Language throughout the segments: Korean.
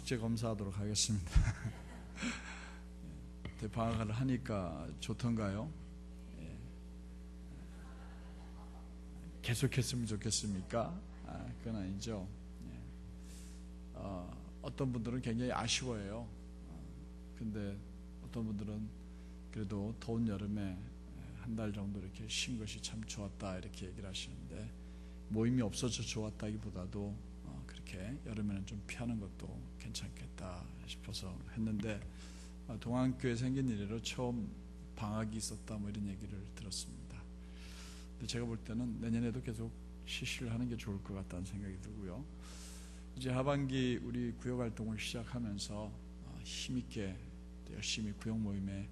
숙제 검사하도록 하겠습니다. 대방학을 하니까 좋던가요? 계속했으면 좋겠습니까? 그건 아니죠. 어떤 분들은 굉장히 아쉬워해요. 근데 어떤 분들은 그래도 더운 여름에 한 달 정도 이렇게 쉰 것이 참 좋았다 이렇게 얘기를 하시는데, 모임이 없어서 좋았다기보다도 그렇게 여름에는 좀 피하는 것도 괜찮겠다 싶어서 했는데, 동안교회 생긴 이래로 처음 방학이 있었다 뭐 이런 얘기를 들었습니다. 근데 제가 볼 때는 내년에도 계속 실시를 하는 게 좋을 것 같다는 생각이 들고요. 이제 하반기 우리 구역 활동을 시작하면서 힘있게 열심히 구역 모임에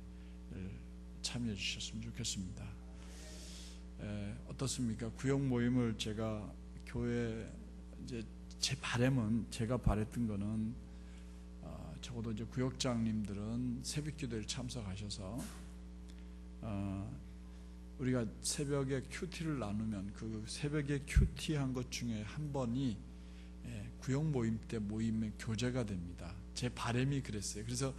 참여해 주셨으면 좋겠습니다. 어떻습니까? 구역 모임을 제가 교회 이제 제 바람은, 제가 바랬던 거는 적어도 이제 구역장님들은 새벽기도에 참석하셔서 우리가 새벽에 큐티를 나누면 그 새벽에 큐티한 것 중에 한 번이 구역 모임 때 모임의 교제가 됩니다. 제 바람이 그랬어요. 그래서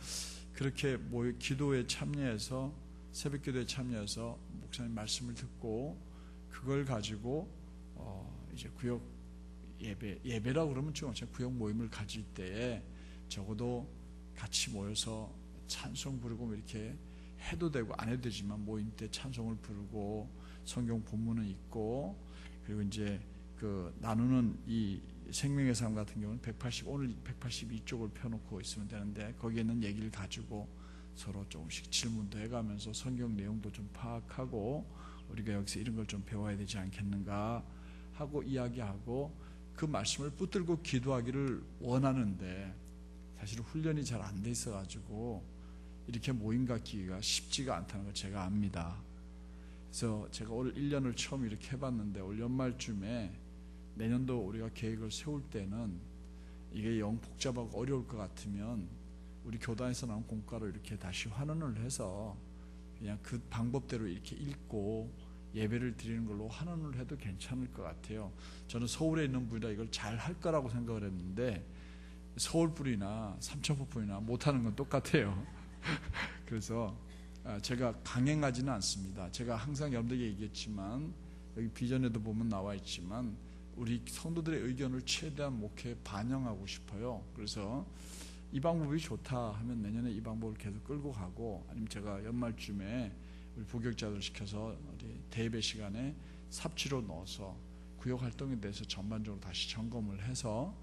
그렇게 기도에 참여해서, 새벽기도에 참여해서 목사님 말씀을 듣고 그걸 가지고 이제 구역 예배라고 그러면 좀 구역 모임을 가질 때에 적어도 같이 모여서 찬송 부르고 이렇게 해도 되고 안 해도 되지만 모임 때 찬송을 부르고 성경 본문은 있고, 그리고 이제 그 나누는 이 생명의 삶 같은 경우는 오늘 182쪽을 펴놓고 있으면 되는데, 거기에 있는 얘기를 가지고 서로 조금씩 질문도 해가면서 성경 내용도 좀 파악하고 우리가 여기서 이런 걸 좀 배워야 되지 않겠는가 하고 이야기하고 그 말씀을 붙들고 기도하기를 원하는데, 사실 훈련이 잘 안 돼 있어가지고 이렇게 모임 갖기가 쉽지가 않다는 걸 제가 압니다. 그래서 제가 올 1년을 처음 이렇게 해봤는데, 올 연말쯤에 내년도 우리가 계획을 세울 때는 이게 영 복잡하고 어려울 것 같으면 우리 교단에서 나온 공과로 이렇게 다시 환원을 해서 그냥 그 방법대로 이렇게 읽고 예배를 드리는 걸로 환원을 해도 괜찮을 것 같아요. 저는 서울에 있는 분이라 이걸 잘 할 거라고 생각을 했는데, 서울 분이나 삼천포 분이나 못하는 건 똑같아요. 그래서 제가 강행하지는 않습니다. 제가 항상 여러분들에게 얘기했지만, 여기 비전에도 보면 나와 있지만 우리 성도들의 의견을 최대한 목회에 반영하고 싶어요. 그래서 이 방법이 좋다 하면 내년에 이 방법을 계속 끌고 가고, 아니면 제가 연말쯤에 우리 부격자들 시켜서 우리 대예배 시간에 삽치로 넣어서 구역 활동에 대해서 전반적으로 다시 점검을 해서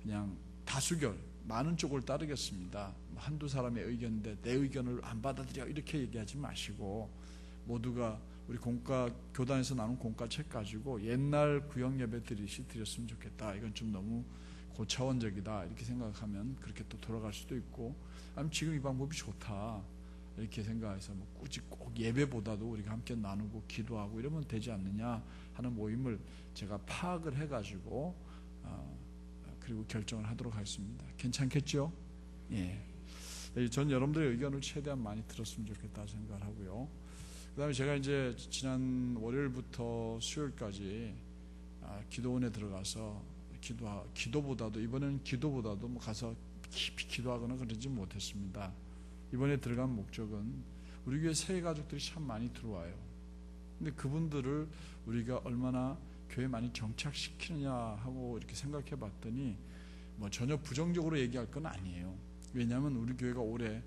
그냥 다수결, 많은 쪽을 따르겠습니다. 한두 사람의 의견인데 내 의견을 안 받아들여 이렇게 얘기하지 마시고, 모두가 우리 공과 교단에서 나눈 공과책 가지고 옛날 구역 예배 드렸으면 좋겠다. 이건 좀 너무 고차원적이다 이렇게 생각하면 그렇게 또 돌아갈 수도 있고, 아니면 지금 이 방법이 좋다 이렇게 생각해서 뭐 굳이 꼭 예배보다도 우리가 함께 나누고 기도하고 이러면 되지 않느냐 하는 모임을 제가 파악을 해가지고 그리고 결정을 하도록 하겠습니다. 괜찮겠죠? 예. 전 여러분들의 의견을 최대한 많이 들었으면 좋겠다 생각을 하고요. 그 다음에 제가 이제 지난 월요일부터 수요일까지 기도원에 들어가서 기도보다도, 이번에는 기도보다도 뭐 가서 깊이 기도하거나 그러지 못했습니다. 이번에 들어간 목적은 우리 교회 새 가족들이 참 많이 들어와요. 근데 그분들을 우리가 얼마나 교회에 많이 정착시키느냐 하고 이렇게 생각해 봤더니 뭐 전혀 부정적으로 얘기할 건 아니에요. 왜냐하면 우리 교회가 올해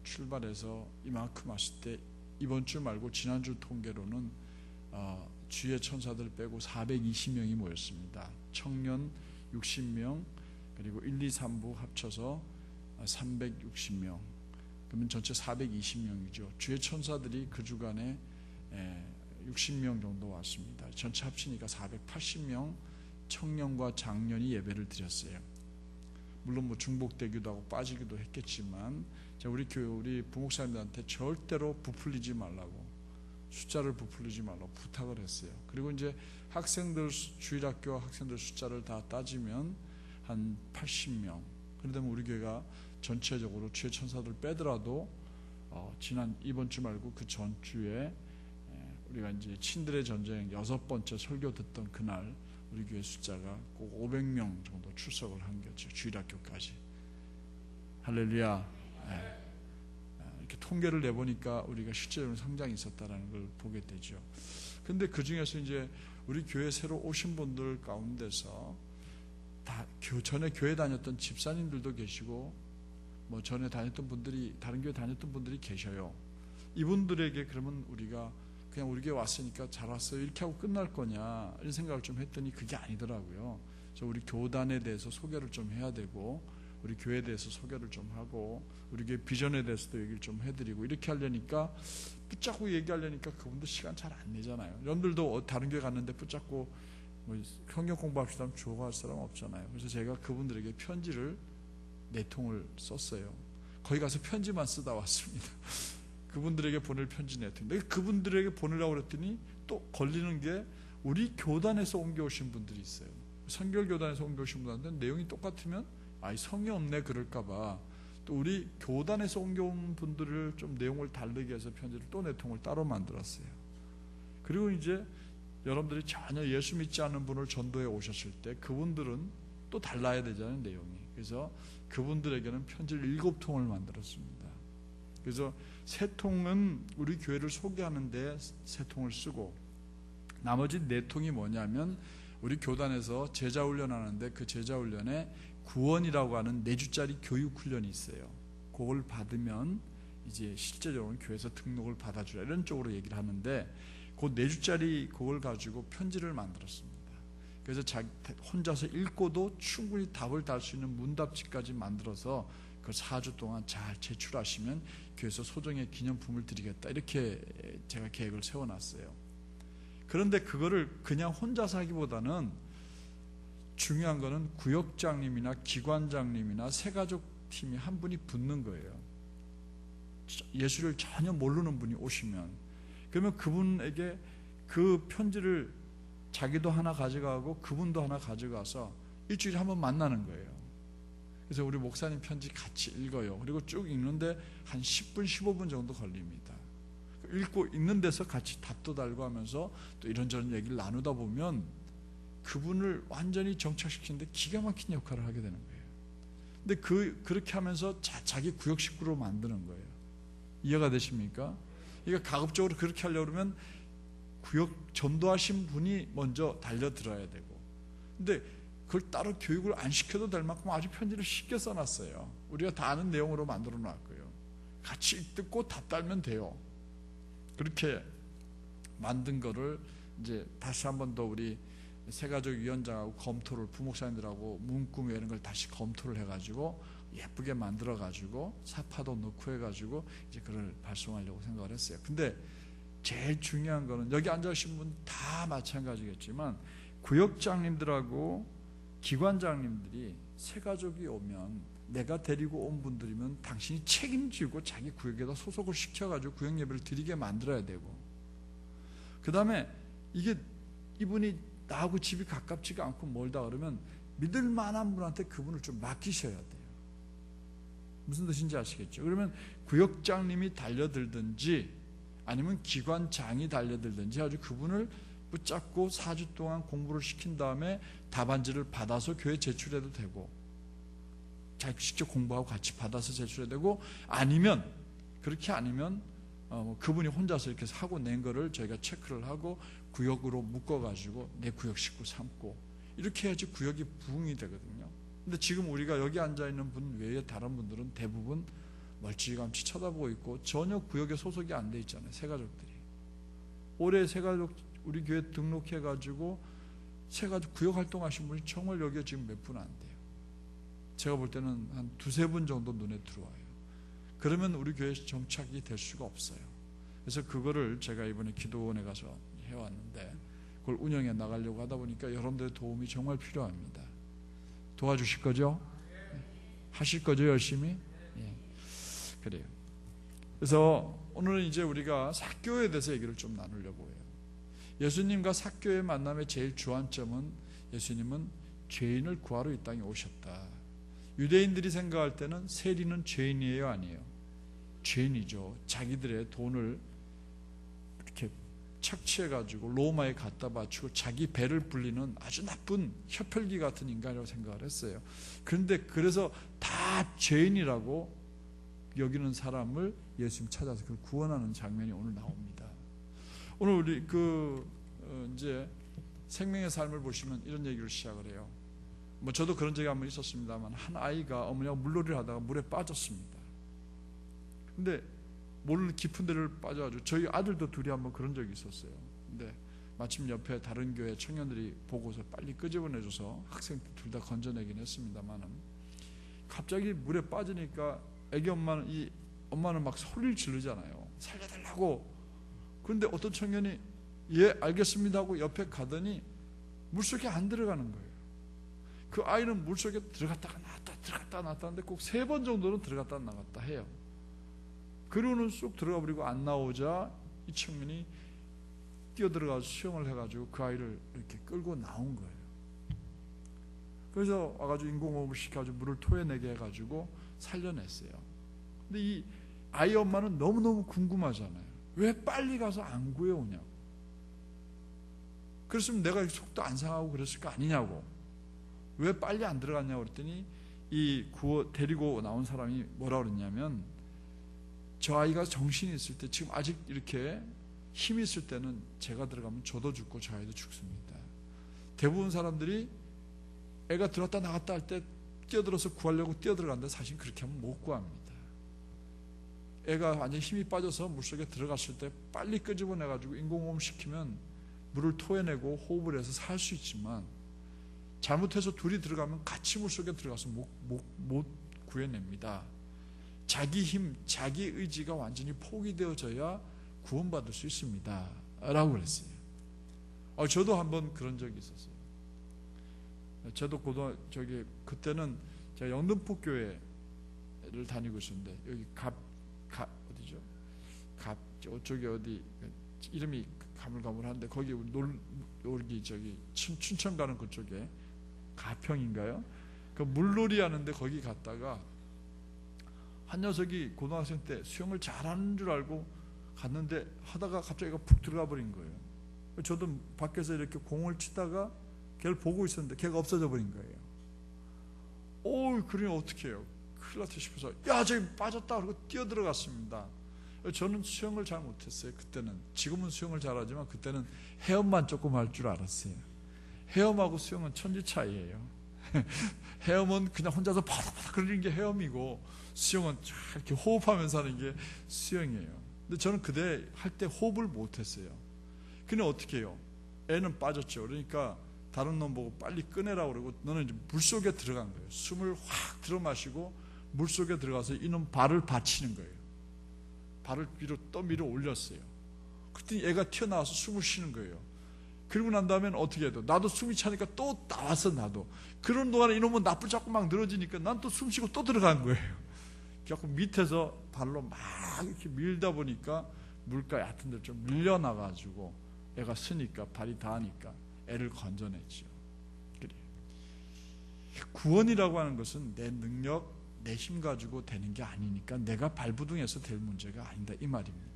출발해서 이만큼 왔을 때 이번 주 말고 지난주 통계로는 주의 천사들 빼고 420명이 모였습니다. 청년 60명, 그리고 1, 2, 3부 합쳐서 360명, 그러면 전체 420명이죠. 주의 천사들이 그 주간에 60명 정도 왔습니다. 전체 합치니까 480명 청년과 장년이 예배를 드렸어요. 물론 뭐 중복되기도 하고 빠지기도 했겠지만, 우리 교회, 우리 부목사님들한테 절대로 부풀리지 말라고, 숫자를 부풀리지 말라고 부탁을 했어요. 그리고 이제 학생들, 주일학교 학생들 숫자를 다 따지면 한 80명. 그러면 우리 교회가 전체적으로 주의 천사들 빼더라도 이번 주 말고 그 전주에 우리가 이제 친들의 전쟁 6번째 설교 듣던 그날 우리 교회 숫자가 꼭 500명 정도 출석을 한 거죠. 주일학교까지. 할렐루야. 네. 이렇게 통계를 내보니까 우리가 실제로 성장이 있었다는 걸 보게 되죠. 근데 그 중에서 이제 우리 교회 새로 오신 분들 가운데서 다 전에 교회 다녔던 집사님들도 계시고 뭐 전에 다녔던 분들이 다른 교회 다녔던 분들이 계셔요. 이분들에게 그러면 우리가 그냥 우리 교회 왔으니까 잘 왔어요 이렇게 하고 끝날 거냐 이런 생각을 좀 했더니 그게 아니더라고요. 그래서 우리 교단에 대해서 소개를 좀 해야 되고 우리 교회에 대해서 소개를 좀 하고 우리 교회 비전에 대해서도 얘기를 좀 해드리고 이렇게 하려니까 붙잡고 얘기하려니까 그분들 시간 잘 안 내잖아요. 여러분들도 다른 교회 갔는데 붙잡고 뭐 성경 공부합시다 하면 좋아할 사람 없잖아요. 그래서 제가 그분들에게 편지를 4통을 썼어요. 거기 가서 편지만 쓰다 왔습니다. 그분들에게 보낼 편지 4통. 내가 그분들에게 보내려고 그랬더니 또 걸리는 게 우리 교단에서 옮겨오신 분들이 있어요. 선결교단에서 옮겨오신 분들한테 내용이 똑같으면 성의 없네 그럴까봐 또 우리 교단에서 옮겨온 분들을 좀 내용을 다르게 해서 편지를 또 4통을 따로 만들었어요. 그리고 이제 여러분들이 전혀 예수 믿지 않는 분을 전도해 오셨을 때 그분들은 또 달라야 되잖아요, 내용이. 그래서 그분들에게는 편지를 7통을 만들었습니다. 그래서 3통은 우리 교회를 소개하는데 3통을 쓰고 나머지 4통이 뭐냐면 우리 교단에서 제자훈련하는데 그 제자훈련에 구원이라고 하는 4주짜리 교육훈련이 있어요. 그걸 받으면 이제 실제적으로 교회에서 등록을 받아주라 이런 쪽으로 얘기를 하는데 그 4주짜리 그걸 가지고 편지를 만들었습니다. 그래서 혼자서 읽고도 충분히 답을 달 수 있는 문답지까지 만들어서 그 4주 동안 잘 제출하시면 교회에서 소정의 기념품을 드리겠다 이렇게 제가 계획을 세워놨어요. 그런데 그거를 그냥 혼자서 하기보다는 중요한 거는 구역장님이나 기관장님이나 새가족팀이 한 분이 붙는 거예요. 예수를 전혀 모르는 분이 오시면 그러면 그분에게 그 편지를 자기도 하나 가져가고 그분도 하나 가져가서 일주일에 한 번 만나는 거예요. 그래서 우리 목사님 편지 같이 읽어요. 그리고 쭉 읽는데 한 10분 15분 정도 걸립니다. 읽고 읽는 데서 같이 답도 달고 하면서 또 이런저런 얘기를 나누다 보면 그분을 완전히 정착시키는데 기가 막힌 역할을 하게 되는 거예요. 근데 그렇게 하면서 자기 구역 식구로 만드는 거예요. 이해가 되십니까? 그러니까 가급적으로 그렇게 하려고 그러면 구역 전도하신 분이 먼저 달려들어야 되고 근데 그걸 따로 교육을 안 시켜도 될 만큼 아주 편지를 쉽게 써놨어요. 우리가 다 아는 내용으로 만들어 놨고요. 같이 듣고 답 달면 돼요. 그렇게 만든 거를 이제 다시 한 번 더 우리 새가족위원장하고 검토를 부목사님들하고 문구 이런 걸 다시 검토를 해가지고 예쁘게 만들어가지고 사파도 넣고 해가지고 이제 그걸 발송하려고 생각을 했어요. 근데 제일 중요한 거는 여기 앉아계신 분 다 마찬가지겠지만 구역장님들하고 기관장님들이 새가족이 오면 내가 데리고 온 분들이면 당신이 책임지고 자기 구역에다 소속을 시켜가지고 구역 예배를 드리게 만들어야 되고 그 다음에 이게 이분이 나하고 집이 가깝지가 않고 멀다 그러면 믿을 만한 분한테 그분을 좀 맡기셔야 돼요. 무슨 뜻인지 아시겠죠? 그러면 구역장님이 달려들든지 아니면 기관장이 달려들든지 아주 그분을 붙잡고 4주 동안 공부를 시킨 다음에 답안지를 받아서 교회 제출해도 되고 자기 직접 공부하고 같이 받아서 제출해도 되고 아니면 그렇게 아니면 그분이 혼자서 이렇게 하고 낸 거를 저희가 체크를 하고 구역으로 묶어가지고 내 구역 식구 삼고 이렇게 해야지 구역이 부흥이 되거든요. 근데 지금 우리가 여기 앉아있는 분 외에 다른 분들은 대부분 멀찌감치 쳐다보고 있고 전혀 구역에 소속이 안 돼 있잖아요. 새가족들이 올해 새가족 우리 교회 등록해가지고 새가족 구역 활동하신 분이 정말 여기에 지금 몇 분 안 돼요. 제가 볼 때는 한 2-3분 정도 눈에 들어와요. 그러면 우리 교회에 정착이 될 수가 없어요. 그래서 그거를 제가 이번에 기도원에 가서 해왔는데 그걸 운영해 나가려고 하다 보니까 여러분들의 도움이 정말 필요합니다. 도와주실 거죠? 하실 거죠, 열심히? 예. 그래요. 그래서 오늘은 이제 우리가 삭교에 대해서 얘기를 좀 나누려고 해요. 예수님과 삭교의 만남의 제일 주안점은 예수님은 죄인을 구하러 이 땅에 오셨다. 유대인들이 생각할 때는 세리는 죄인이에요, 아니에요? 죄인이죠. 자기들의 돈을 이렇게 착취해가지고 로마에 갖다 바치고 자기 배를 불리는 아주 나쁜 혀펼기 같은 인간이라고 생각을 했어요. 그런데 그래서 다 죄인이라고 여기는 사람을 예수님 찾아서 그걸 구원하는 장면이 오늘 나옵니다. 오늘 우리 이제 생명의 삶을 보시면 이런 얘기를 시작을 해요. 뭐 저도 그런 적이 한번 있었습니다만, 한 아이가 어머니가 물놀이를 하다가 물에 빠졌습니다. 근데 모르는 깊은 데를 빠져가지고 저희 아들도 둘이 한번 그런 적이 있었어요. 근데 마침 옆에 다른 교회 청년들이 보고서 빨리 끄집어내줘서 학생들 둘 다 건져내긴 했습니다만은, 갑자기 물에 빠지니까 애기 엄마는 막 소리를 지르잖아요. 살려달라고. 그런데 어떤 청년이 예 알겠습니다 하고 옆에 가더니 물속에 안 들어가는 거예요. 그 아이는 물속에 들어갔다가 나왔다 들어갔다가 나왔다 하는데 꼭 3번 정도는 들어갔다 나갔다 해요. 그리고는 쑥 들어가 버리고 안 나오자 이 청년이 뛰어들어가서 수영을 해가지고 그 아이를 이렇게 끌고 나온 거예요. 그래서 와가지고 인공호흡을 시켜가지고 물을 토해내게 해가지고 살려냈어요. 근데 이 아이 엄마는 너무너무 궁금하잖아요. 왜 빨리 가서 안 구해오냐고. 그랬으면 내가 속도 안 상하고 그랬을 거 아니냐고. 왜 빨리 안 들어갔냐고 그랬더니 이 데리고 나온 사람이 뭐라 그랬냐면, 저 아이가 정신이 있을 때, 지금 아직 이렇게 힘이 있을 때는 제가 들어가면 저도 죽고 저 아이도 죽습니다. 대부분 사람들이 애가 들어갔다 나갔다 할 때 뛰어들어서 구하려고 뛰어들어간다. 사실 그렇게 하면 못 구합니다. 애가 완전히 힘이 빠져서 물속에 들어갔을 때 빨리 끄집어내가지고 인공호흡 시키면 물을 토해내고 호흡을 해서 살 수 있지만, 잘못해서 둘이 들어가면 같이 물속에 들어가서 못 구해냅니다. 자기 힘, 자기 의지가 완전히 포기되어져야 구원받을 수 있습니다 라고 그랬어요. 저도 한번 그런 적이 있었어요. 저도 그때는 제가 영등포 교회를 다니고 있었는데, 여기 어디죠? 저쪽에 어디 이름이 가물가물한데, 거기 춘천 가는 그쪽에 가평인가요? 그 물놀이 하는데 거기 갔다가 한 녀석이 고등학생 때 수영을 잘하는 줄 알고 갔는데 하다가 갑자기 푹 들어가 버린 거예요. 저도 밖에서 이렇게 공을 치다가 걔를 보고 있었는데 걔가 없어져 버린 거예요. 그러니 어떻게 해요? 큰일 났다 싶어서 야 저기 빠졌다 그러고 뛰어 들어갔습니다. 저는 수영을 잘 못했어요. 그때는. 지금은 수영을 잘하지만 그때는 헤엄만 조금 할 줄 알았어요. 헤엄하고 수영은 천지 차이예요. 헤엄은 그냥 혼자서 바닥바닥 거리는 게 헤엄이고, 수영은 이렇게 호흡하면서 하는 게 수영이에요. 근데 저는 그때 할 때 호흡을 못했어요. 근데 어떻게 해요? 애는 빠졌죠. 그러니까 다른 놈 보고 빨리 꺼내라고 그러고, 너는 이제 물속에 들어간 거예요. 숨을 확 들어 마시고 물속에 들어가서 이놈 발을 받치는 거예요. 발을 위로 올렸어요. 그랬더니 애가 튀어나와서 숨을 쉬는 거예요. 그리고 난 다음엔 어떻게 해도 나도 숨이 차니까 또 나왔어. 나도 그런 동안에 이놈은 나쁠 자꾸 막 늘어지니까 난 또 숨 쉬고 또 들어간 거예요. 자꾸 밑에서 발로 막 이렇게 밀다 보니까 물가 얕은 데 좀 밀려나가지고 애가 쓰니까 발이 닿으니까 애를 건져냈죠. 그래요. 구원이라고 하는 것은 내 능력, 내 힘 가지고 되는 게 아니니까 내가 발부둥해서 될 문제가 아니다 이 말입니다.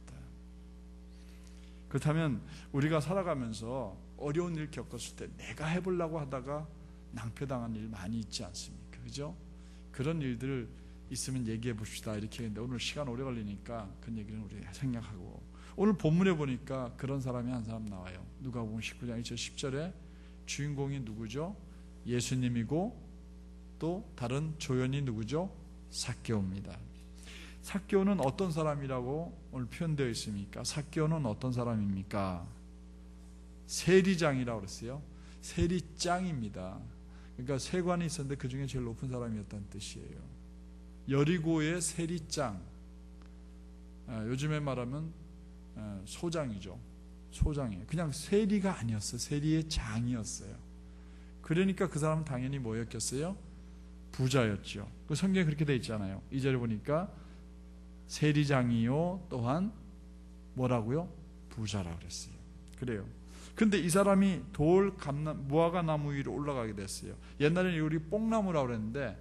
그렇다면 우리가 살아가면서 어려운 일 겪었을 때 내가 해보려고 하다가 낭패당한 일 많이 있지 않습니까? 그죠? 그런 일들 있으면 얘기해 봅시다 이렇게 했는데, 오늘 시간 오래 걸리니까 그 얘기는 우리 생략하고, 오늘 본문에 보니까 그런 사람이 한 사람 나와요. 누가복음 19장 10절에 주인공이 누구죠? 예수님이고 또 다른 조연이 누구죠? 삭개오입니다. 삭개오는 어떤 사람이라고 오늘 표현되어 있습니까? 삭개오는 어떤 사람입니까? 세리장이라고 그랬어요. 세리장입니다. 그러니까 세관이 있었는데 그 중에 제일 높은 사람이었다는 뜻이에요. 여리고의 세리장, 요즘에 말하면 소장이죠. 소장이에요. 그냥 세리가 아니었어요. 세리의 장이었어요. 그러니까 그 사람은 당연히 뭐였겠어요? 부자였죠. 그 성경에 그렇게 되어 있잖아요. 2절에 보니까 세리장이요 또한 뭐라고요? 부자라고 그랬어요. 그래요. 근데 이 사람이 무화과 나무 위로 올라가게 됐어요. 옛날에는 우리 뽕나무라고 그랬는데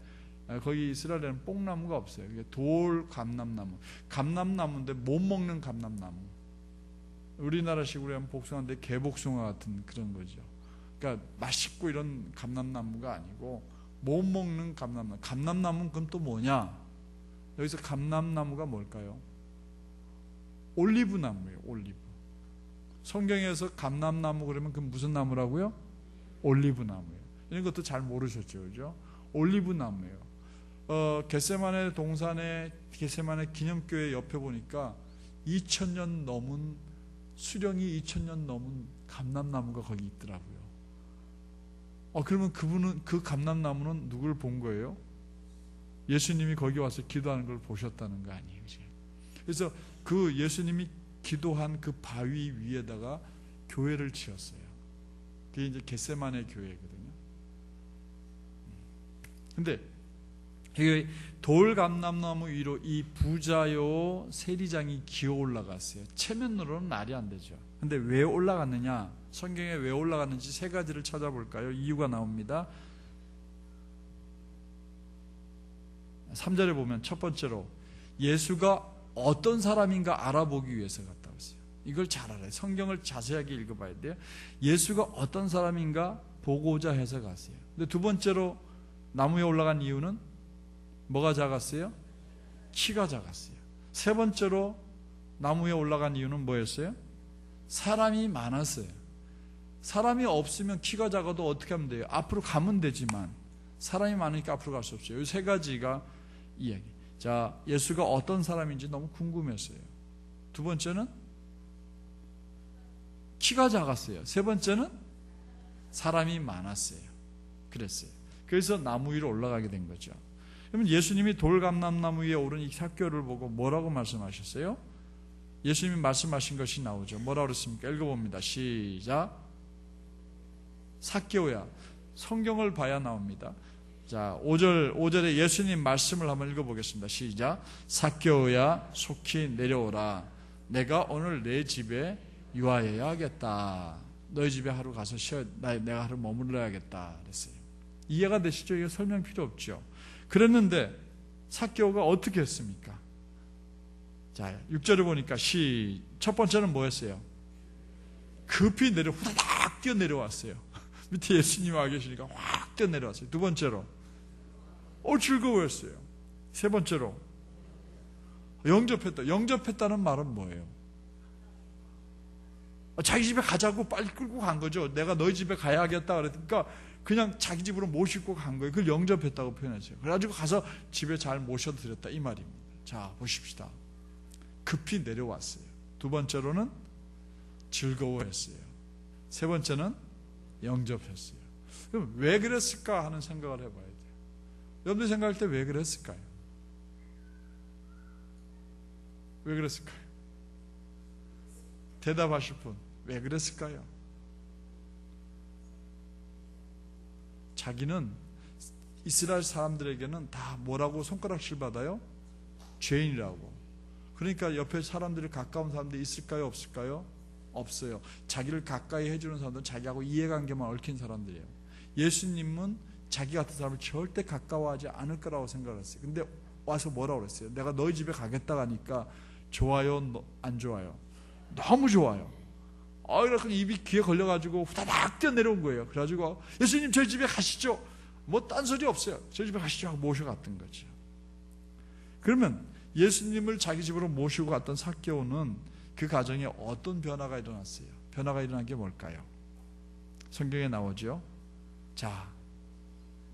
거기 이스라엘에는 뽕나무가 없어요. 돌 감람나무. 감람나무인데 못 먹는 감람나무. 우리나라식으로 하면 복숭아인데 개복숭아 같은 그런 거죠. 그러니까 맛있고 이런 감람나무가 아니고 못 먹는 감람나무. 감람나무는 그럼 또 뭐냐? 여기서 감람나무가 뭘까요? 올리브나무예요. 올리브. 성경에서 감람나무 그러면 그 무슨 나무라고요? 올리브나무예요. 이런 것도 잘 모르셨죠, 그죠? 올리브나무예요. 겟세마네 동산의 겟세마네 기념교회 옆에 보니까 2000년 넘은 수령이 2000년 넘은 감람나무가 거기 있더라고요. 그러면 그분은 그 감람나무는 누굴 본 거예요? 예수님이 거기 와서 기도하는 걸 보셨다는 거 아니에요? 그래서 그 예수님이 기도한 그 바위 위에다가 교회를 지었어요. 그게 이제 겟세마네 교회거든요. 근데 이 돌감람나무 위로 이 부자요 세리장이 기어 올라갔어요. 체면으로는 말이 안 되죠. 근데 왜 올라갔느냐? 성경에 왜 올라갔는지 세 가지를 찾아볼까요? 이유가 나옵니다. 3절에 보면 첫 번째로 예수가 어떤 사람인가 알아보기 위해서 갔다 왔어요. 이걸 잘 알아요. 성경을 자세하게 읽어봐야 돼요. 예수가 어떤 사람인가 보고자 해서 갔어요. 근데 두 번째로 나무에 올라간 이유는 뭐가 작았어요? 키가 작았어요. 세 번째로 나무에 올라간 이유는 뭐였어요? 사람이 많았어요. 사람이 없으면 키가 작아도 어떻게 하면 돼요? 앞으로 가면 되지만 사람이 많으니까 앞으로 갈 수 없어요. 이 세 가지가 이야기. 자, 예수가 어떤 사람인지 너무 궁금했어요. 두 번째는 키가 작았어요. 세 번째는 사람이 많았어요. 그랬어요. 그래서 나무 위로 올라가게 된 거죠. 그러면 예수님이 돌감람나무 위에 오른 이 삭개오를 보고 뭐라고 말씀하셨어요? 예수님이 말씀하신 것이 나오죠. 뭐라고 그랬습니까? 읽어봅니다. 시작. 삭개오야. 성경을 봐야 나옵니다. 자, 5절에 예수님 말씀을 한번 읽어보겠습니다. 시작. 삭개오야 속히 내려오라. 내가 오늘 내 집에 유하여야 하겠다. 너희 집에 하루 가서 내가 하루 머물러야겠다 그랬어요. 이해가 되시죠? 이거 설명 필요 없죠. 그랬는데 삭개오가 어떻게 했습니까? 자, 6절을 보니까 첫 번째는 뭐였어요? 급히 후다닥 뛰어내려왔어요. 밑에 예수님이 와 계시니까 확 뛰어내려왔어요. 두 번째로 즐거워했어요. 세 번째로 영접했다. 영접했다는 말은 뭐예요? 자기 집에 가자고 빨리 끌고 간 거죠. 내가 너희 집에 가야겠다 그랬으니까 그냥 자기 집으로 모시고 간 거예요. 그걸 영접했다고 표현했어요. 그래가지고 가서 집에 잘 모셔 드렸다 이 말입니다. 자, 보십시다. 급히 내려왔어요. 두 번째로는 즐거워했어요. 세 번째는 영접했어요. 그럼 왜 그랬을까 하는 생각을 해봐야 돼요. 여러분들 생각할 때 왜 그랬을까요? 왜 그랬을까요? 대답하실 분, 왜 그랬을까요? 자기는 이스라엘 사람들에게는 다 뭐라고 손가락질 받아요? 죄인이라고. 그러니까 옆에 사람들이 가까운 사람들이 있을까요? 없을까요? 없어요. 자기를 가까이 해주는 사람들은 자기하고 이해관계만 얽힌 사람들이에요. 예수님은 자기 같은 사람을 절대 가까워하지 않을 거라고 생각했어요. 근데 와서 뭐라고 그랬어요? 내가 너희 집에 가겠다고 하니까 좋아요? 안 좋아요? 너무 좋아요. 이렇게 입이 귀에 걸려가지고 후다닥 뛰어내려온 거예요. 그래가지고 예수님 저희 집에 가시죠. 뭐 딴소리 없어요. 저희 집에 가시죠 하고 모셔갔던 거죠. 그러면 예수님을 자기 집으로 모시고 갔던 삭개오는 그 가정에 어떤 변화가 일어났어요? 변화가 일어난 게 뭘까요? 성경에 나오죠. 자,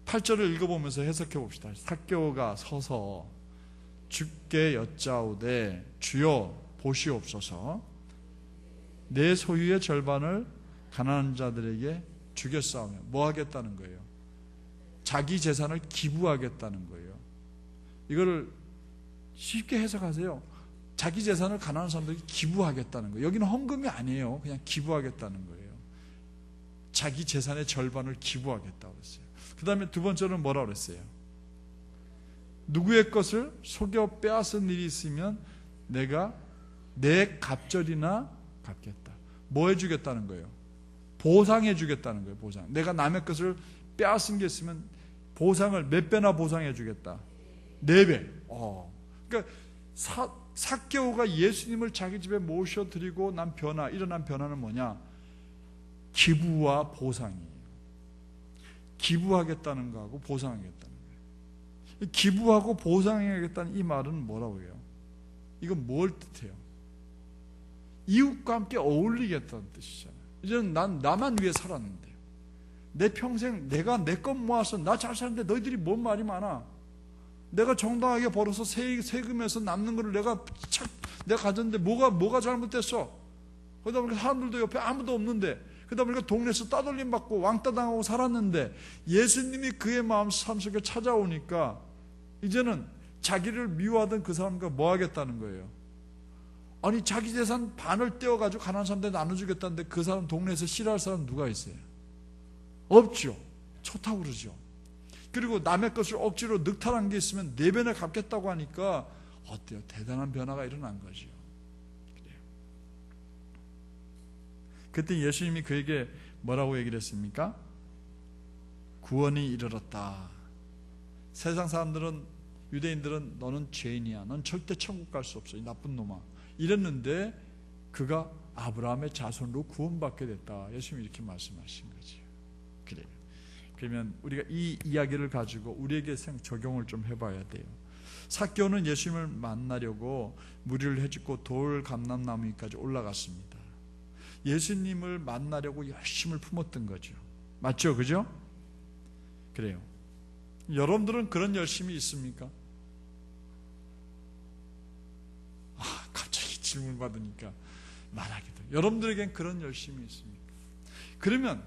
8절을 읽어보면서 해석해 봅시다. 삭개오가 서서 주께 여짜오되 주여 보시옵소서 내 소유의 절반을 가난한 자들에게 주겠사오며 뭐 하겠다는 거예요? 자기 재산을 기부하겠다는 거예요. 이거를 쉽게 해석하세요. 자기 재산을 가난한 사람들에게 기부하겠다는 거예요. 여기는 헌금이 아니에요. 그냥 기부하겠다는 거예요. 자기 재산의 절반을 기부하겠다고 했어요. 그 다음에 두 번째는 뭐라고 그랬어요? 누구의 것을 속여 빼앗은 일이 있으면 내가 내 갑절이나 갚겠다. 뭐 해주겠다는 거예요? 보상해 주겠다는 거예요. 보상. 내가 남의 것을 빼앗은 게 있으면 보상을 몇 배나 보상해 주겠다. 4배. 그러니까 삭개오가 예수님을 자기 집에 모셔드리고 일어난 변화는 뭐냐? 기부와 보상이에요. 기부하겠다는 거하고 보상하겠다는 거예요. 기부하고 보상하겠다는 이 말은 뭐라고 해요? 이건 뭘 뜻해요? 이웃과 함께 어울리겠다는 뜻이잖아요. 이제는 난 나만 위해 살았는데, 내 평생 내가 내 것 모아서 나 잘 사는데 너희들이 뭔 말이 많아? 내가 정당하게 벌어서 세금에서 남는 거를 내가 가졌는데 뭐가 잘못됐어? 그러다 보니까 사람들도 옆에 아무도 없는데, 그러다 보니까 동네에서 따돌림 받고 왕따 당하고 살았는데, 예수님이 그의 삶 속에 찾아오니까 이제는 자기를 미워하던 그 사람과 뭐 하겠다는 거예요? 아니, 자기 재산 반을 떼어가지고 가난한 사람들한테 나눠주겠다는데 그 사람 동네에서 싫어할 사람 누가 있어요? 없죠. 좋다고 그러죠. 그리고 남의 것을 억지로 늑탈한 게 있으면 네 배나 갚겠다고 하니까 어때요? 대단한 변화가 일어난 거죠. 그래요. 그때 예수님이 그에게 뭐라고 얘기를 했습니까? 구원이 이르렀다. 세상 사람들은, 유대인들은 너는 죄인이야, 넌 절대 천국 갈 수 없어, 이 나쁜 놈아, 이랬는데 그가 아브라함의 자손으로 구원받게 됐다. 예수님이 이렇게 말씀하신 거죠. 그래요. 그러면 우리가 이 이야기를 가지고 우리에게 적용을 좀 해봐야 돼요. 삭개오는 예수님을 만나려고 무리를 해짓고 돌 감람나무 위까지 올라갔습니다. 예수님을 만나려고 열심을 품었던 거죠. 맞죠? 그죠? 그래요. 여러분들은 그런 열심이 있습니까? 갑자기 질문 받으니까 말하기도. 여러분들에겐 그런 열심이 있습니까? 그러면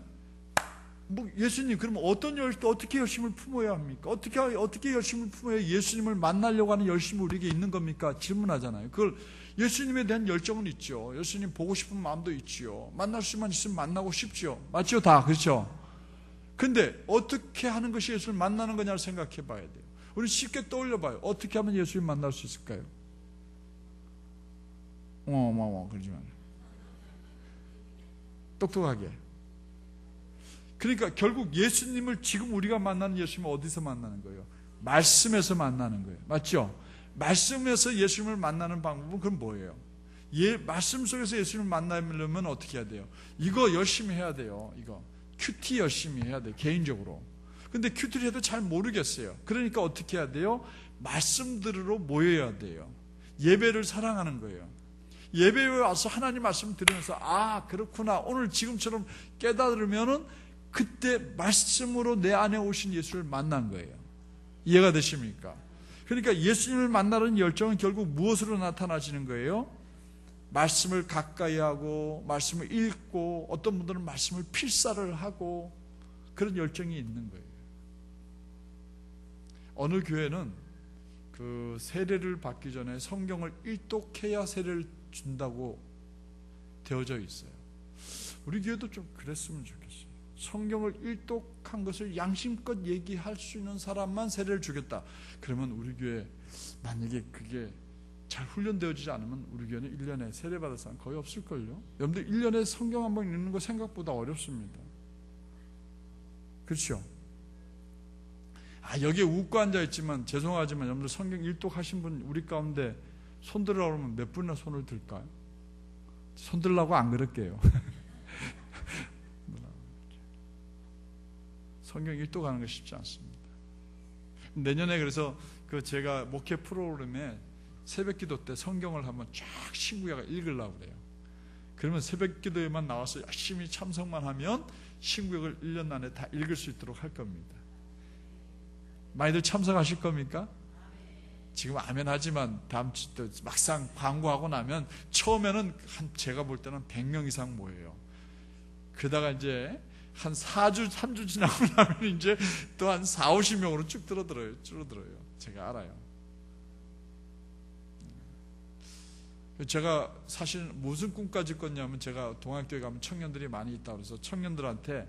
예수님, 그러면 어떻게 열심을 품어야 합니까? 어떻게 열심을 품어야 예수님을 만나려고 하는 열심이 우리에게 있는 겁니까? 질문하잖아요. 그걸 예수님에 대한 열정은 있죠. 예수님 보고 싶은 마음도 있죠. 만날 수만 있으면 만나고 싶죠. 맞죠? 다 그렇죠? 근데 어떻게 하는 것이 예수를 만나는 거냐를 생각해 봐야 돼요. 우리 쉽게 떠올려 봐요. 어떻게 하면 예수님 만날 수 있을까요? 그러지 마요. 똑똑하게. 그러니까 결국 예수님을 지금 우리가 만나는 예수님은 어디서 만나는 거예요? 말씀에서 만나는 거예요. 맞죠? 말씀에서 예수님을 만나는 방법은 그럼 뭐예요? 말씀 속에서 예수님을 만나려면 어떻게 해야 돼요? 이거 열심히 해야 돼요. 이거 큐티 열심히 해야 돼요. 개인적으로. 근데 큐티를 해도 잘 모르겠어요. 그러니까 어떻게 해야 돼요? 말씀 들으러 모여야 돼요. 예배를 사랑하는 거예요. 예배에 와서 하나님 말씀 들으면서 그렇구나, 오늘 지금처럼 깨달으면은 그때 말씀으로 내 안에 오신 예수를 만난 거예요. 이해가 되십니까? 그러니까 예수님을 만나는 열정은 결국 무엇으로 나타나지는 거예요? 말씀을 가까이 하고 말씀을 읽고, 어떤 분들은 말씀을 필사를 하고, 그런 열정이 있는 거예요. 어느 교회는 그 세례를 받기 전에 성경을 일독해야 세례를 준다고 되어져 있어요. 우리 교회도 좀 그랬으면 좋겠어요. 성경을 일독한 것을 양심껏 얘기할 수 있는 사람만 세례를 주겠다. 그러면 우리 교회 만약에 그게 잘 훈련되어지지 않으면 우리 교회는 1년에 세례받을 사람 거의 없을걸요. 여러분들 1년에 성경 한 번 읽는 거 생각보다 어렵습니다. 그렇죠? 여기에 웃고 앉아있지만 죄송하지만 여러분들 성경 일독하신 분 우리 가운데 손 들으라고 하면 몇 분이나 손을 들까요? 손 들라고 안 그럴게요. 성경 일독하는 거 쉽지 않습니다. 내년에 그래서 제가 목회 프로그램에 새벽기도 때 성경을 한번 쫙 신구야가 읽으려고 그래요. 그러면 새벽기도에만 나와서 열심히 참석만 하면 신구역을 1년 안에 다 읽을 수 있도록 할 겁니다. 많이들 참석하실 겁니까? 지금 아멘 하지만 다음 주 때 막상 광고하고 나면 처음에는 제가 볼 때는 100명 이상 모여요. 그러다가 이제 한 4주, 3주 지나고 나면 이제 또 한 4, 50명으로 쭉 줄어들어요. 제가 알아요. 제가 사실 무슨 꿈까지 꿨냐면, 제가 동학교에 가면 청년들이 많이 있다고 그래서 청년들한테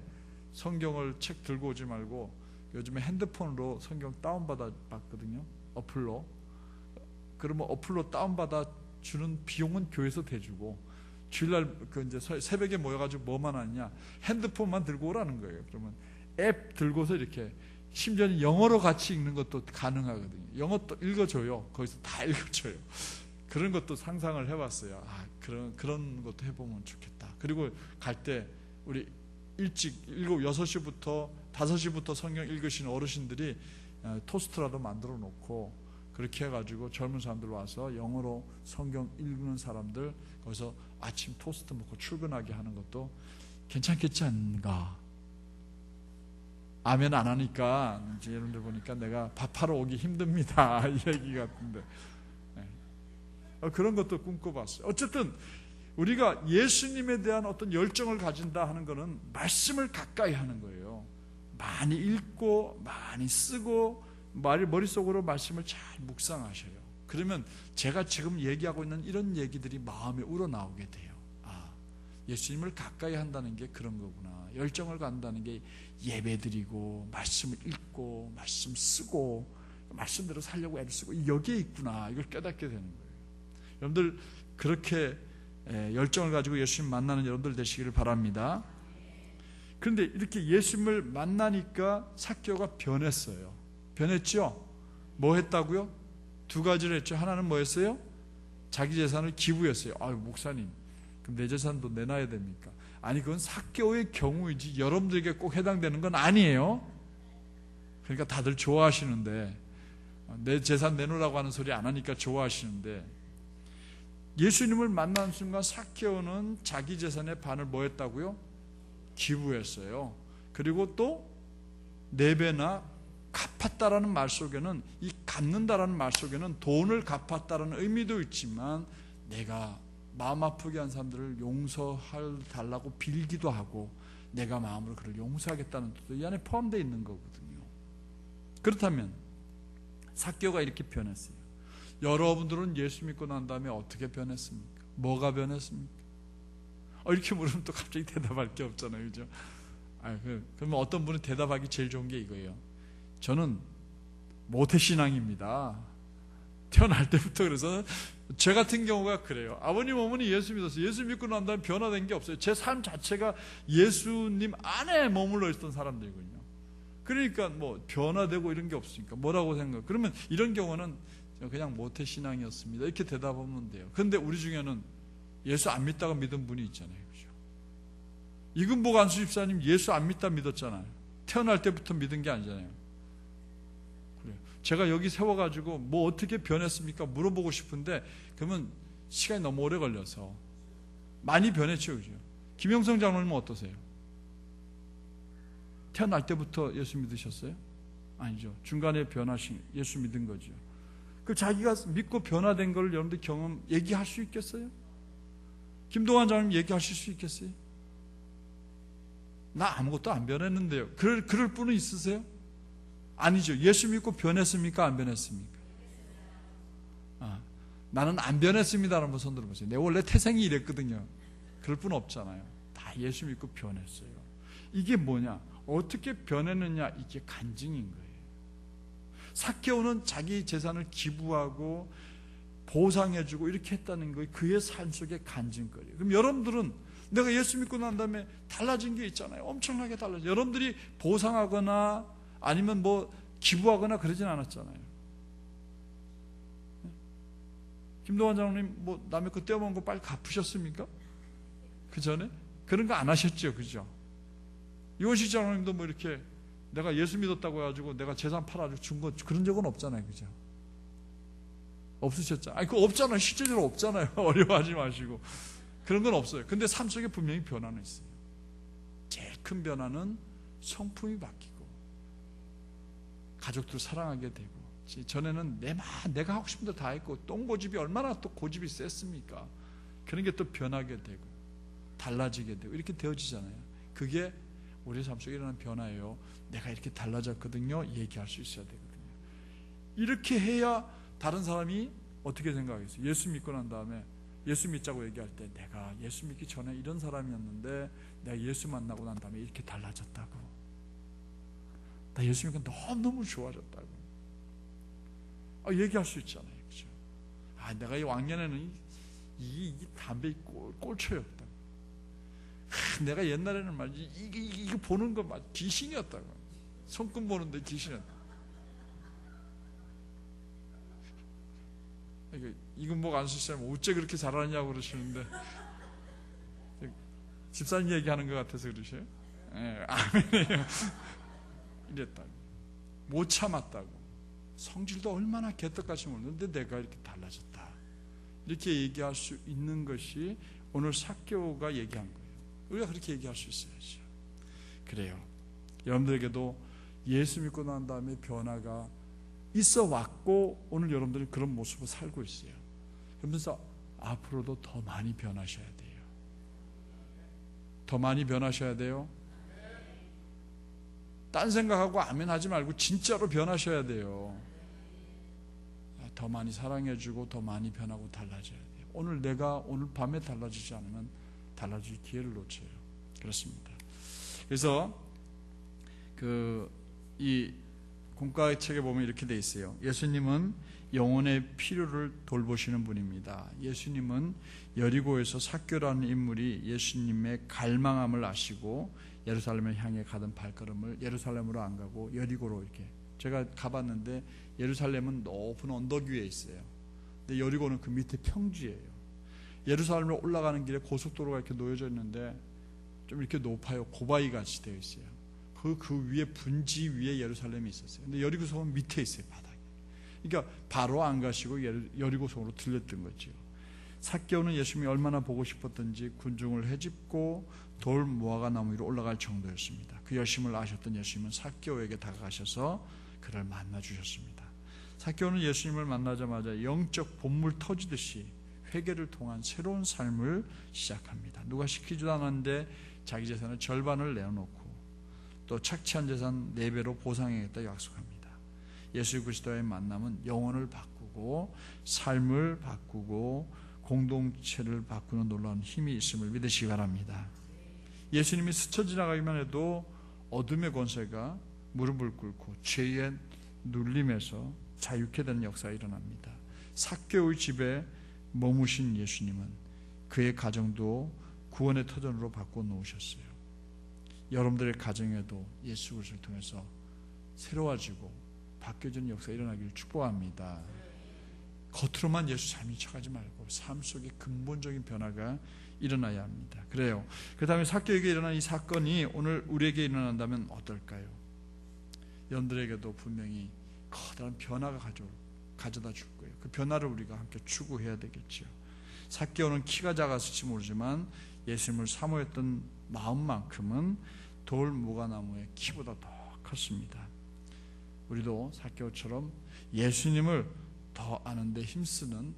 성경을 책 들고 오지 말고 요즘에 핸드폰으로 성경 다운받아 봤거든요. 어플로. 그러면 어플로 다운받아 주는 비용은 교회에서 대주고, 주일날 이제 새벽에 모여가지고 뭐만 하냐, 핸드폰만 들고 오라는 거예요. 그러면 앱 들고서 이렇게, 심지어는 영어로 같이 읽는 것도 가능하거든요. 영어 또 읽어줘요. 거기서 다 읽어줘요. 그런 것도 상상을 해봤어요. 그런 것도 해보면 좋겠다. 그리고 갈 때 우리 일찍 6시부터 5시부터 성경 읽으시는 어르신들이 토스트라도 만들어 놓고 그렇게 해가지고 젊은 사람들 와서 영어로 성경 읽는 사람들 거기서 아침 토스트 먹고 출근하게 하는 것도 괜찮겠지 않는가. 아멘 안 하니까 이제 여러분들 보니까 내가 밥하러 오기 힘듭니다 이 얘기 같은데 그런 것도 꿈꿔봤어요. 어쨌든 우리가 예수님에 대한 어떤 열정을 가진다 하는 것은 말씀을 가까이 하는 거예요. 많이 읽고 많이 쓰고 머릿속으로 말씀을 잘 묵상하셔요. 그러면 제가 지금 얘기하고 있는 이런 얘기들이 마음에 우러나오게 돼요. 예수님을 가까이 한다는 게 그런 거구나. 열정을 갖는다는 게 예배드리고 말씀을 읽고 말씀 쓰고 말씀대로 살려고 애를 쓰고 여기에 있구나. 이걸 깨닫게 되는 거예요. 여러분들 그렇게 열정을 가지고 예수님 만나는 여러분들 되시기를 바랍니다. 그런데 이렇게 예수님을 만나니까 삭개오가 변했어요. 변했죠? 뭐 했다고요? 2가지를 했죠. 하나는 뭐 했어요? 자기 재산을 기부했어요. 목사님 그럼 내 재산도 내놔야 됩니까? 아니 그건 삭개오의 경우이지 여러분들에게 꼭 해당되는 건 아니에요. 그러니까 다들 좋아하시는데 내 재산 내놓으라고 하는 소리 안 하니까 좋아하시는데 예수님을 만난 순간 삭개오는 자기 재산의 반을 뭐 했다고요? 기부했어요. 그리고 또 4배나 갚았다라는 말 속에는 이 갚는다라는 말 속에는 돈을 갚았다라는 의미도 있지만 내가 마음 아프게 한 사람들을 용서할 달라고 빌기도 하고 내가 마음으로 그를 용서하겠다는 뜻도 이 안에 포함되어 있는 거거든요. 그렇다면 삭개오가 이렇게 변했어요. 여러분들은 예수 믿고 난 다음에 어떻게 변했습니까? 뭐가 변했습니까? 이렇게 물으면 또 갑자기 대답할 게 없잖아요. 그죠? 그러면 어떤 분은 대답하기 제일 좋은 게 이거예요. 저는 모태신앙입니다. 태어날 때부터. 그래서 제 같은 경우가 그래요. 아버님 어머니 예수 믿었어요. 예수 믿고 난 다음에 변화된 게 없어요. 제 삶 자체가 예수님 안에 머물러 있던 사람들이거든요. 그러니까 뭐 변화되고 이런 게 없으니까 뭐라고 생각. 그러면 이런 경우는 그냥 모태신앙이었습니다. 이렇게 대답하면 돼요. 그런데 우리 중에는 예수 안 믿다가 믿은 분이 있잖아요. 그죠? 이금복 안수 집사님 예수 안 믿다 믿었잖아요. 태어날 때부터 믿은 게 아니잖아요. 그래요. 제가 여기 세워가지고 뭐 어떻게 변했습니까? 물어보고 싶은데 그러면 시간이 너무 오래 걸려서 많이 변했죠. 그죠? 김영성 장로님은 어떠세요? 태어날 때부터 예수 믿으셨어요? 아니죠. 중간에 변하신 예수 믿은 거죠. 그 자기가 믿고 변화된 걸 여러분들 경험 얘기할 수 있겠어요? 김동환 장로님 얘기하실 수 있겠어요? 나 아무것도 안 변했는데요. 그럴 분은 있으세요? 아니죠. 예수 믿고 변했습니까? 안 변했습니까? 나는 안 변했습니다. 라는 분 손 들어보세요. 내 원래 태생이 이랬거든요. 그럴 분 없잖아요. 다 예수 믿고 변했어요. 이게 뭐냐? 어떻게 변했느냐? 이게 간증인 거예요. 삭개오는 자기 재산을 기부하고 보상해주고 이렇게 했다는 거 그의 삶 속의 간증거리예요. 그럼 여러분들은 내가 예수 믿고 난 다음에 달라진 게 있잖아요. 엄청나게 달라져. 여러분들이 보상하거나 아니면 뭐 기부하거나 그러진 않았잖아요. 김동환 장로님 뭐 남의 거 떼어먹은 거 빨리 갚으셨습니까? 그 전에? 그런 거 안 하셨죠. 그죠? 이원식 장로님도 뭐 이렇게 내가 예수 믿었다고 해가지고 내가 재산 팔아주고 준 거 그런 적은 없잖아요. 그죠? 없으셨잖아요. 아니, 그거 없잖아요. 실제적으로 없잖아요. 어려워하지 마시고. 그런 건 없어요. 근데 삶 속에 분명히 변화는 있어요. 제일 큰 변화는 성품이 바뀌고 가족들 사랑하게 되고 전에는 내가 하고 싶은 대로 다 했고 똥고집이 얼마나 또 고집이 셌습니까? 그런 게 또 변하게 되고 달라지게 되고 이렇게 되어지잖아요. 그게 우리 삶 속에 일어나는 변화예요. 내가 이렇게 달라졌거든요. 얘기할 수 있어야 되거든요. 이렇게 해야 다른 사람이 어떻게 생각하겠어요? 예수 믿고 난 다음에 예수 믿자고 얘기할 때 내가 예수 믿기 전에 이런 사람이었는데 내가 예수 만나고 난 다음에 이렇게 달라졌다고. 나 예수 믿고 너무너무 좋아졌다고. 얘기할 수 있잖아요. 그죠? 내가 이 왕년에는 이 담배 꼴초였다고. 내가 옛날에는 말이지 이거 보는 거 막 귀신이었다고. 손금 보는데 귀신이었다. 이건 목 안 쓰시면 어째 그렇게 잘하냐고 그러시는데 집사님 얘기하는 것 같아서 그러셔요? 예, 아멘이에요. 이랬다고. 못 참았다고. 성질도 얼마나 개떡같이 먹는데 내가 이렇게 달라졌다. 이렇게 얘기할 수 있는 것이 오늘 삭개오가 얘기한 거예요. 우리가 그렇게 얘기할 수 있어야죠. 그래요. 여러분들에게도 예수 믿고 난 다음에 변화가 있어 왔고 오늘 여러분들은 그런 모습을 살고 있어요. 그러면서 앞으로도 더 많이 변하셔야 돼요. 더 많이 변하셔야 돼요. 딴 생각하고 아멘 하지 말고 진짜로 변하셔야 돼요. 더 많이 사랑해주고 더 많이 변하고 달라져야 돼요. 오늘 내가 오늘 밤에 달라지지 않으면 달라질 기회를 놓쳐요. 그렇습니다. 그래서 이 공과의 책에 보면 이렇게 돼 있어요. 예수님은 영혼의 필요를 돌보시는 분입니다. 예수님은 여리고에서 삭개오라는 인물이 예수님의 갈망함을 아시고 예루살렘을 향해 가던 발걸음을 예루살렘으로 안 가고 여리고로 이렇게, 제가 가봤는데 예루살렘은 높은 언덕 위에 있어요. 근데 여리고는 그 밑에 평지예요. 예루살렘으로 올라가는 길에 고속도로가 이렇게 놓여져 있는데 좀 이렇게 높아요. 고바위 같이 되어 있어요. 그 위에 분지 위에 예루살렘이 있었어요. 근데 여리고성은 밑에 있어요, 바닥에. 그러니까 바로 안 가시고 여리고성으로 들렸던 거죠. 삭개오는 예수님이 얼마나 보고 싶었던지 군중을 헤집고 돌 무화과 나무 위로 올라갈 정도였습니다. 그 열심을 아셨던 예수님은 삭개오에게 다가가셔서 그를 만나 주셨습니다. 삭개오는 예수님을 만나자마자 영적 본물 터지듯이 회개를 통한 새로운 삶을 시작합니다. 누가 시키지도 않았는데 자기 재산의 절반을 내어놓고 또 착취한 재산 4배로 보상하겠다 약속합니다. 예수 그리스도의 만남은 영혼을 바꾸고 삶을 바꾸고 공동체를 바꾸는 놀라운 힘이 있음을 믿으시기 바랍니다. 예수님이 스쳐 지나가기만 해도 어둠의 권세가 무릎을 꿇고 죄의 눌림에서 자유케 되는 역사가 일어납니다. 삭개오의 집에 머무신 예수님은 그의 가정도 구원의 터전으로 바꿔 놓으셨어요. 여러분들의 가정에도 예수 그리스도를 통해서 새로워지고 바뀌어지는 역사가 일어나기를 축복합니다. 겉으로만 예수 잘 미쳐가지 말고 삶 속에 근본적인 변화가 일어나야 합니다. 그래요. 그 다음에 삭개오에게 일어난 이 사건이 오늘 우리에게 일어난다면 어떨까요? 여러분들에게도 분명히 커다란 변화가 가져다 줄 거예요. 그 변화를 우리가 함께 추구해야 되겠죠. 삭개오는 키가 작았을지 모르지만 예수님을 사모했던 마음만큼은 돌 무화과나무의 키보다 더 컸습니다. 우리도 삭개오처럼 예수님을 더 아는 데 힘쓰는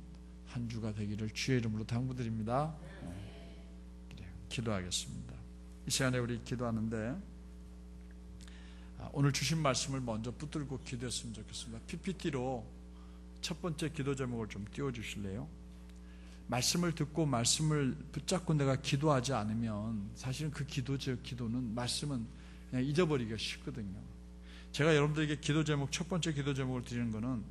한 주가 되기를 주의 이름으로 당부드립니다. 그래요. 기도하겠습니다. 이 시간에 우리 기도하는데 오늘 주신 말씀을 먼저 붙들고 기도했으면 좋겠습니다. PPT로 첫 번째 기도 제목을 좀 띄워주실래요? 말씀을 듣고 말씀을 붙잡고 내가 기도하지 않으면 사실은 그 기도는 말씀은 그냥 잊어버리기가 쉽거든요. 제가 여러분들에게 기도 제목, 첫 번째 기도 제목을 드리는 것은